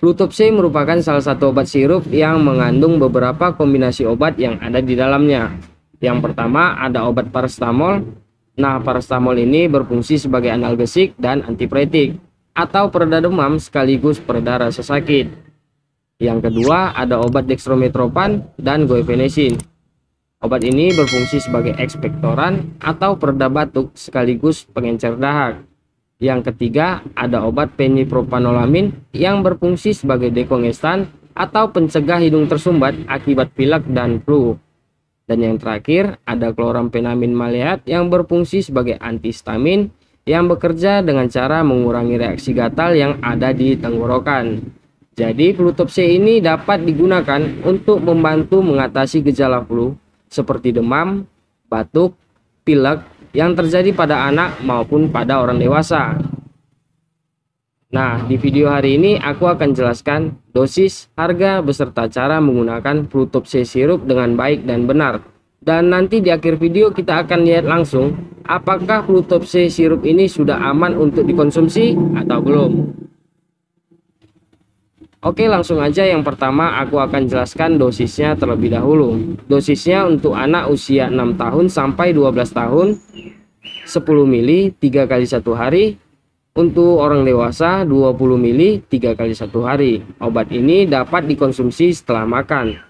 Flutop C merupakan salah satu obat sirup yang mengandung beberapa kombinasi obat yang ada di dalamnya. Yang pertama ada obat paracetamol. Nah, paracetamol ini berfungsi sebagai analgesik dan antipiretik atau pereda demam sekaligus pereda rasa sakit. Yang kedua ada obat dextrometropan dan guaifenesin. Obat ini berfungsi sebagai ekspektoran atau pereda batuk sekaligus pengencer dahak. Yang ketiga ada obat fenipropanolamin yang berfungsi sebagai dekongestan atau pencegah hidung tersumbat akibat pilek dan flu. Dan yang terakhir ada kloramfenamin maleat yang berfungsi sebagai antihistamin yang bekerja dengan cara mengurangi reaksi gatal yang ada di tenggorokan. Jadi Flutop C ini dapat digunakan untuk membantu mengatasi gejala flu seperti demam, batuk, pilek yang terjadi pada anak maupun pada orang dewasa. Nah, di video hari ini aku akan jelaskan dosis, harga, beserta cara menggunakan Flutop C sirup dengan baik dan benar. Dan nanti di akhir video kita akan lihat langsung apakah Flutop C sirup ini sudah aman untuk dikonsumsi atau belum. Oke, langsung aja. Yang pertama aku akan jelaskan dosisnya terlebih dahulu. Dosisnya untuk anak usia 6 tahun sampai 12 tahun 10 ml 3 kali 1 hari. Untuk orang dewasa 20 ml 3 kali 1 hari. Obat ini dapat dikonsumsi setelah makan.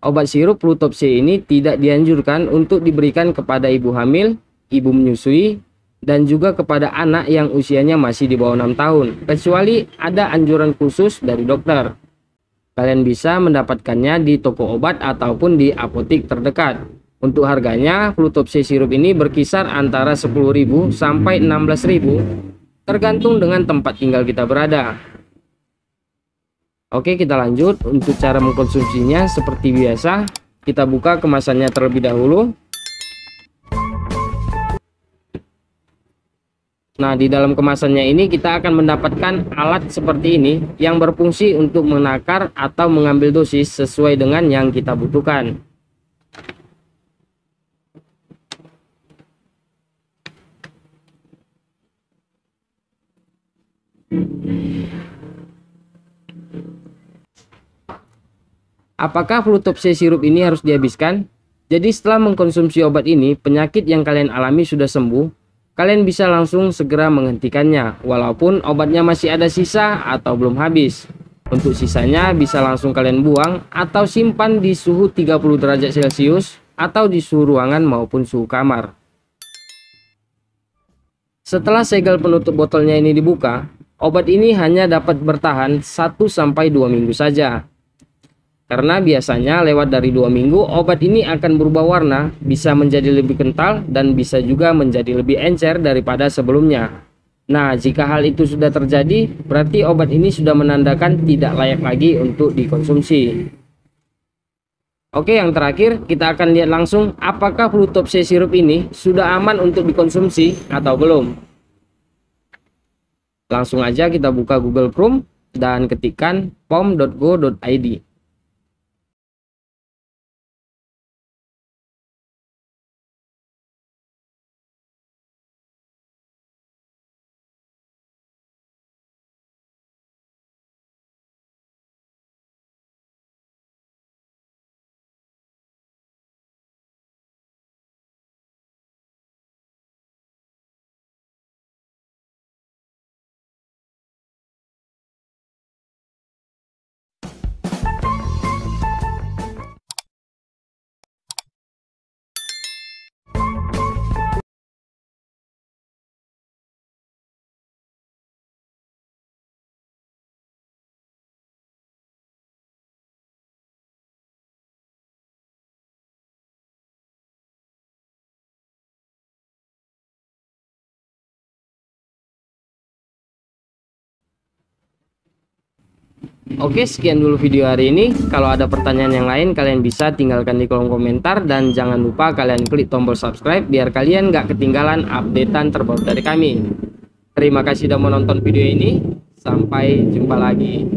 Obat sirup Flutop C ini tidak dianjurkan untuk diberikan kepada ibu hamil, ibu menyusui, dan juga kepada anak yang usianya masih di bawah 6 tahun, kecuali ada anjuran khusus dari dokter. Kalian bisa mendapatkannya di toko obat ataupun di apotik terdekat. Untuk harganya, Flutop C sirup ini berkisar antara 10.000 sampai 16.000, tergantung dengan tempat tinggal kita berada. Oke, kita lanjut. Untuk cara mengkonsumsinya seperti biasa, kita buka kemasannya terlebih dahulu. Nah, di dalam kemasannya ini kita akan mendapatkan alat seperti ini yang berfungsi untuk menakar atau mengambil dosis sesuai dengan yang kita butuhkan. Apakah Flutop C sirup ini harus dihabiskan? Jadi setelah mengkonsumsi obat ini, penyakit yang kalian alami sudah sembuh, kalian bisa langsung segera menghentikannya, walaupun obatnya masih ada sisa atau belum habis. Untuk sisanya bisa langsung kalian buang atau simpan di suhu 30 derajat Celcius atau di suhu ruangan maupun suhu kamar. Setelah segel penutup botolnya ini dibuka, obat ini hanya dapat bertahan 1-2 minggu saja. Karena biasanya lewat dari 2 minggu obat ini akan berubah warna, bisa menjadi lebih kental dan bisa juga menjadi lebih encer daripada sebelumnya. Nah, jika hal itu sudah terjadi, berarti obat ini sudah menandakan tidak layak lagi untuk dikonsumsi. Oke, yang terakhir kita akan lihat langsung apakah Flutop C sirup ini sudah aman untuk dikonsumsi atau belum. Langsung aja kita buka Google Chrome dan ketikkan pom.go.id. Oke, sekian dulu video hari ini. Kalau ada pertanyaan yang lain, kalian bisa tinggalkan di kolom komentar. Dan jangan lupa kalian klik tombol subscribe biar kalian gak ketinggalan updatean terbaru dari kami. Terima kasih sudah menonton video ini. Sampai jumpa lagi.